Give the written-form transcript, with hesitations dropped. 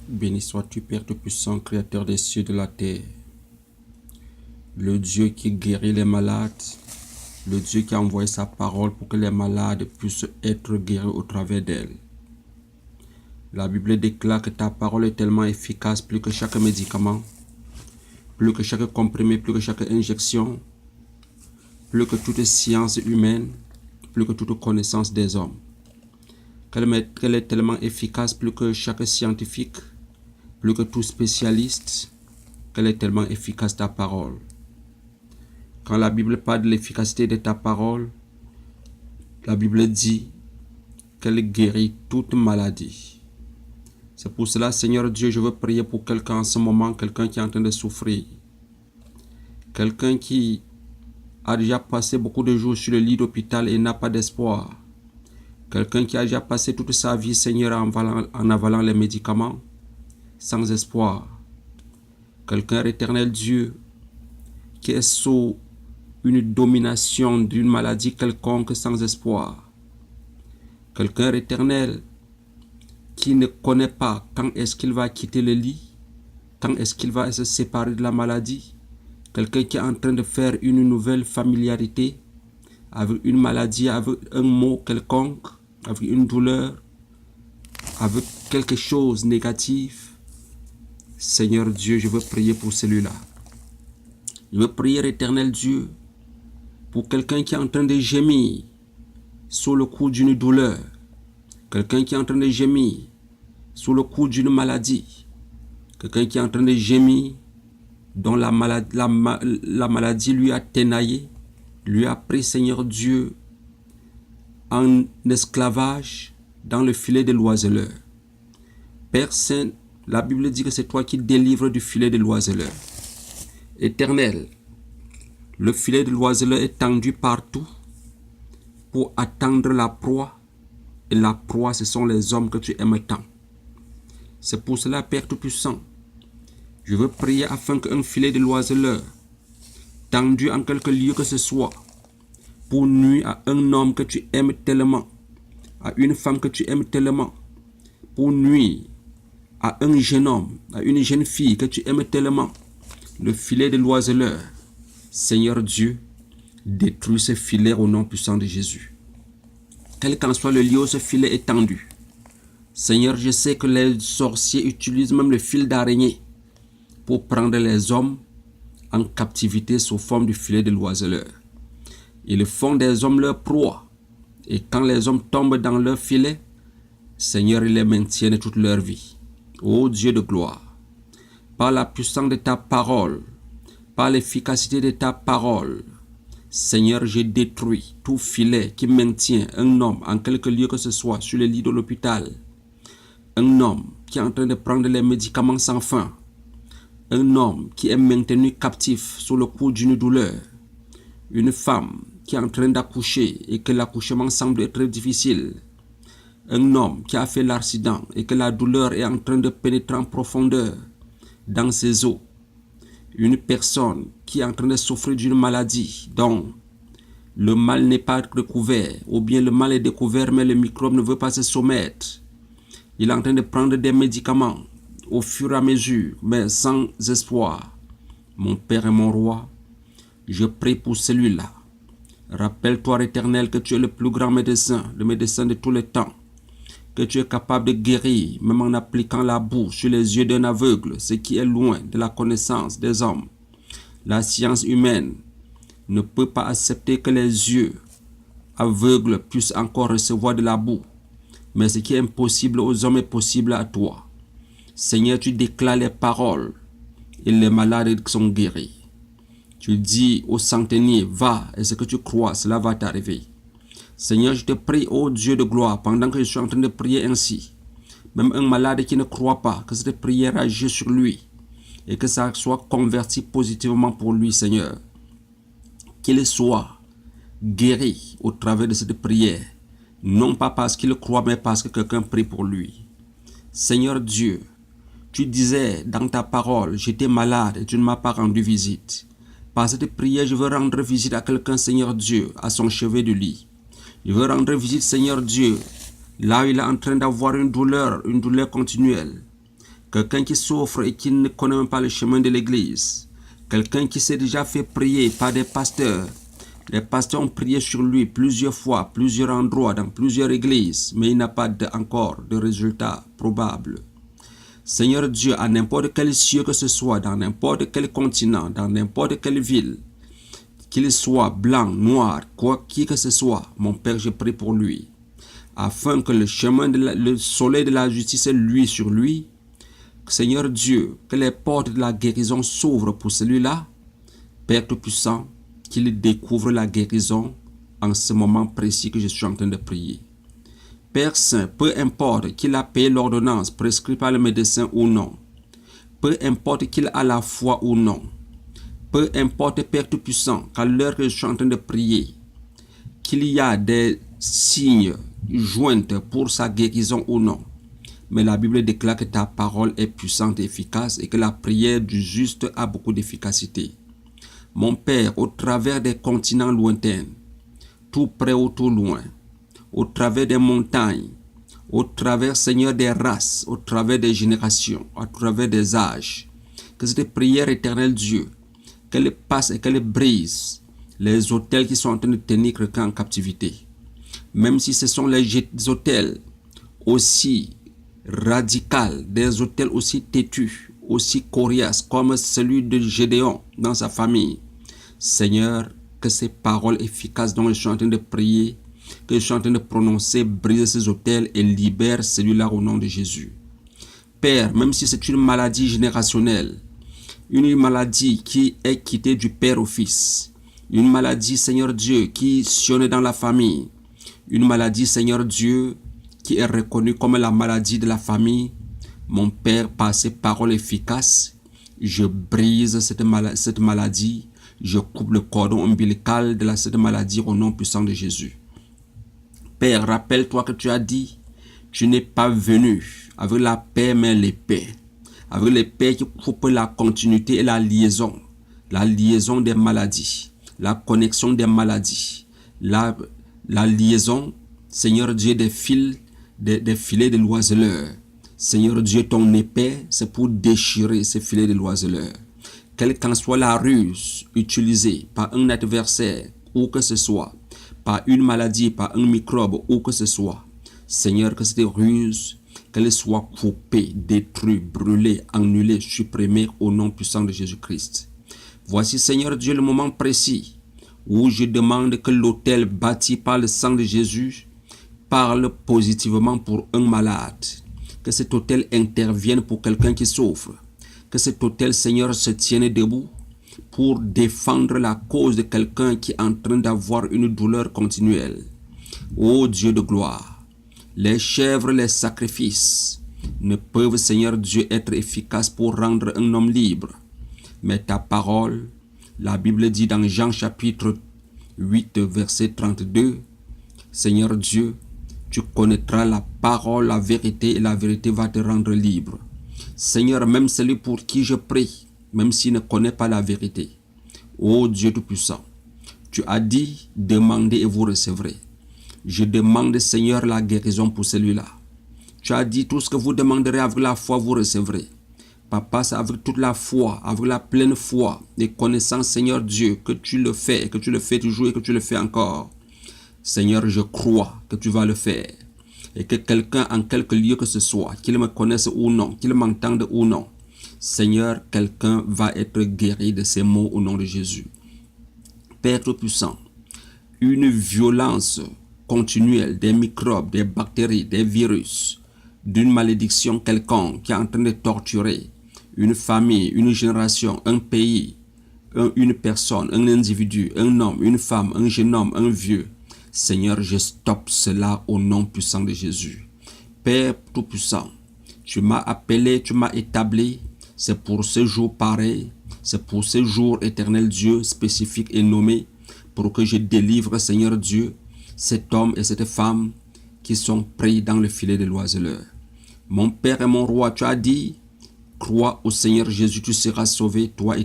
Béni sois-tu, Père Tout-Puissant, Créateur des cieux et de la terre. Le Dieu qui guérit les malades, le Dieu qui a envoyé sa parole pour que les malades puissent être guéris au travers d'elle. La Bible déclare que ta parole est tellement efficace, plus que chaque médicament, plus que chaque comprimé, plus que chaque injection, plus que toute science humaine, plus que toute connaissance des hommes. Qu'elle est tellement efficace, plus que chaque scientifique, plus que tout spécialiste, qu'elle est tellement efficace ta parole. Quand la Bible parle de l'efficacité de ta parole, la Bible dit qu'elle guérit toute maladie. C'est pour cela, Seigneur Dieu, je veux prier pour quelqu'un en ce moment, quelqu'un qui est en train de souffrir. Quelqu'un qui a déjà passé beaucoup de jours sur le lit d'hôpital et n'a pas d'espoir. Quelqu'un qui a déjà passé toute sa vie, Seigneur, en avalant les médicaments, sans espoir. Quelqu'un, éternel Dieu, qui est sous une domination d'une maladie quelconque sans espoir. Quelqu'un éternel qui ne connaît pas quand est-ce qu'il va quitter le lit, quand est-ce qu'il va se séparer de la maladie. Quelqu'un qui est en train de faire une nouvelle familiarité avec une maladie, avec un mot quelconque, avec une douleur, avec quelque chose de négatif. Seigneur Dieu, je veux prier pour celui-là. Je veux prier, éternel Dieu, pour quelqu'un qui est en train de gémir sous le coup d'une douleur, quelqu'un qui est en train de gémir sous le coup d'une maladie, quelqu'un qui est en train de gémir dont la maladie lui a ténaillé, lui a pris, Seigneur Dieu, en esclavage dans le filet de l'oiseleur. Père Saint, la Bible dit que c'est toi qui délivres du filet de l'oiseleur. Éternel, le filet de l'oiseleur est tendu partout pour attendre la proie. Et la proie, ce sont les hommes que tu aimes tant. C'est pour cela, Père Tout-Puissant, je veux prier afin qu'un filet de l'oiseleur, tendu en quelque lieu que ce soit, pour nuire à un homme que tu aimes tellement, à une femme que tu aimes tellement, pour nuire à un jeune homme, à une jeune fille que tu aimes tellement, le filet de l'oiseleur, Seigneur Dieu, détruis ce filet au nom puissant de Jésus. Quel qu'en soit le lieu où ce filet est tendu, Seigneur, je sais que les sorciers utilisent même le fil d'araignée pour prendre les hommes en captivité sous forme du filet de l'oiseleur. Ils font des hommes leur proie. Et quand les hommes tombent dans leur filet, Seigneur, ils les maintiennent toute leur vie. Ô Dieu de gloire, par la puissance de ta parole, par l'efficacité de ta parole, Seigneur, je détruis tout filet qui maintient un homme en quelque lieu que ce soit sur le lit de l'hôpital. Un homme qui est en train de prendre les médicaments sans fin. Un homme qui est maintenu captif sous le coup d'une douleur. Une femme qui est en train d'accoucher et que l'accouchement semble être difficile. Un homme qui a fait l'accident et que la douleur est en train de pénétrer en profondeur dans ses os. Une personne qui est en train de souffrir d'une maladie dont le mal n'est pas découvert, ou bien le mal est découvert mais le microbe ne veut pas se soumettre. Il est en train de prendre des médicaments au fur et à mesure, mais sans espoir. Mon Père et mon Roi, je prie pour celui-là. Rappelle-toi, Éternel, que tu es le plus grand médecin, le médecin de tous les temps, que tu es capable de guérir, même en appliquant la boue sur les yeux d'un aveugle, ce qui est loin de la connaissance des hommes. La science humaine ne peut pas accepter que les yeux aveugles puissent encore recevoir de la boue. Mais ce qui est impossible aux hommes est possible à toi. Seigneur, tu déclares les paroles et les malades sont guéris. Tu dis au centenier, va, et ce que tu crois, cela va t'arriver. Seigneur, je te prie, ô Dieu de gloire, pendant que je suis en train de prier ainsi, même un malade qui ne croit pas, que cette prière agisse sur lui et que ça soit converti positivement pour lui, Seigneur. Qu'il soit guéri au travers de cette prière, non pas parce qu'il croit, mais parce que quelqu'un prie pour lui. Seigneur Dieu, tu disais dans ta parole, j'étais malade et tu ne m'as pas rendu visite. Par cette prière, je veux rendre visite à quelqu'un, Seigneur Dieu, à son chevet de lit. Je veux rendre visite, Seigneur Dieu, là où il est en train d'avoir une douleur continuelle. quelqu'un qui souffre et qui ne connaît même pas le chemin de l'église, quelqu'un qui s'est déjà fait prier par des pasteurs. Les pasteurs ont prié sur lui plusieurs fois, plusieurs endroits, dans plusieurs églises, mais il n'a pas encore de résultat probable. Seigneur Dieu, à n'importe quel cieux que ce soit, dans n'importe quel continent, dans n'importe quelle ville, qu'il soit blanc, noir, quoi que ce soit, mon Père, je prie pour lui, afin que le le soleil de la justice luise sur lui. Seigneur Dieu, que les portes de la guérison s'ouvrent pour celui-là. Père Tout-Puissant, qu'il découvre la guérison en ce moment précis que je suis en train de prier. Père Saint, peu importe qu'il a payé l'ordonnance prescrite par le médecin ou non, peu importe qu'il a la foi ou non, peu importe, Père Tout-Puissant, qu'à l'heure que je suis en train de prier, qu'il y a des signes joints pour sa guérison ou non, mais la Bible déclare que ta parole est puissante et efficace et que la prière du juste a beaucoup d'efficacité. Mon Père, au travers des continents lointains, tout près ou tout loin, au travers des montagnes, au travers, Seigneur, des races, au travers des générations, au travers des âges, que cette prière éternelle, Dieu, qu'elle passe et qu'elle brise les autels qui sont en train de tenir quelqu'un en captivité. Même si ce sont les autels aussi radicaux, des autels aussi têtus, aussi coriaces comme celui de Gédéon dans sa famille. Seigneur, que ces paroles efficaces dont je suis en train de prier, que je suis en train de prononcer, brise ces autels et libère celui-là au nom de Jésus. Père, même si c'est une maladie générationnelle, une maladie qui est quittée du Père au Fils, une maladie, Seigneur Dieu, qui sonne dans la famille, une maladie, Seigneur Dieu, qui est reconnue comme la maladie de la famille, mon Père, par ces paroles efficaces, je brise cette maladie, je coupe le cordon ombilical de cette maladie au nom puissant de Jésus. Père, rappelle-toi que tu as dit, tu n'es pas venu avec la paix, mais l'épée. Avec l'épée qui coupe la continuité et la liaison des maladies, la connexion des maladies, la liaison, Seigneur Dieu, des fils, des filets de l'oiseleur. Seigneur Dieu, ton épée, c'est pour déchirer ces filets de l'oiseleur. Quelle qu'en soit la ruse utilisée par un adversaire ou que ce soit, par une maladie, par un microbe ou que ce soit, Seigneur, que cette ruse, qu'elle soit coupée, détruite, brûlée, annulée, supprimée au nom puissant de Jésus-Christ. Voici, Seigneur Dieu, le moment précis où je demande que l'autel bâti par le sang de Jésus parle positivement pour un malade. Que cet autel intervienne pour quelqu'un qui souffre. Que cet autel, Seigneur, se tienne debout pour défendre la cause de quelqu'un qui est en train d'avoir une douleur continuelle. Ô Dieu de gloire, les chèvres, les sacrifices ne peuvent, Seigneur Dieu, être efficaces pour rendre un homme libre. Mais ta parole, la Bible dit dans Jean chapitre 8, verset 32, Seigneur Dieu, tu connaîtras la parole, la vérité, et la vérité va te rendre libre. Seigneur, même celui pour qui je prie, même s'il ne connaît pas la vérité, ô Dieu Tout-Puissant, tu as dit, demandez et vous recevrez. Je demande, Seigneur, la guérison pour celui-là. Tu as dit, tout ce que vous demanderez avec la foi, vous recevrez. Papa, c'est avec toute la foi, avec la pleine foi et connaissance, Seigneur Dieu, que tu le fais et que tu le fais toujours et que tu le fais encore. Seigneur, je crois que tu vas le faire. Et que quelqu'un en quelque lieu que ce soit, qu'il me connaisse ou non, qu'il m'entende ou non, Seigneur, quelqu'un va être guéri de ces maux au nom de Jésus. Père Tout-Puissant, une violence continuelle des microbes, des bactéries, des virus, d'une malédiction quelconque qui est en train de torturer une famille, une génération, un pays, une personne, un individu, un homme, une femme, un jeune homme, un vieux. Seigneur, je stoppe cela au nom puissant de Jésus. Père Tout-Puissant, tu m'as appelé, tu m'as établi. C'est pour ce jour pareil, c'est pour ce jour éternel Dieu spécifique et nommé, pour que je délivre, Seigneur Dieu, cet homme et cette femme qui sont pris dans le filet de l'oiseleur. Mon Père et mon Roi, tu as dit, crois au Seigneur Jésus, tu seras sauvé, toi et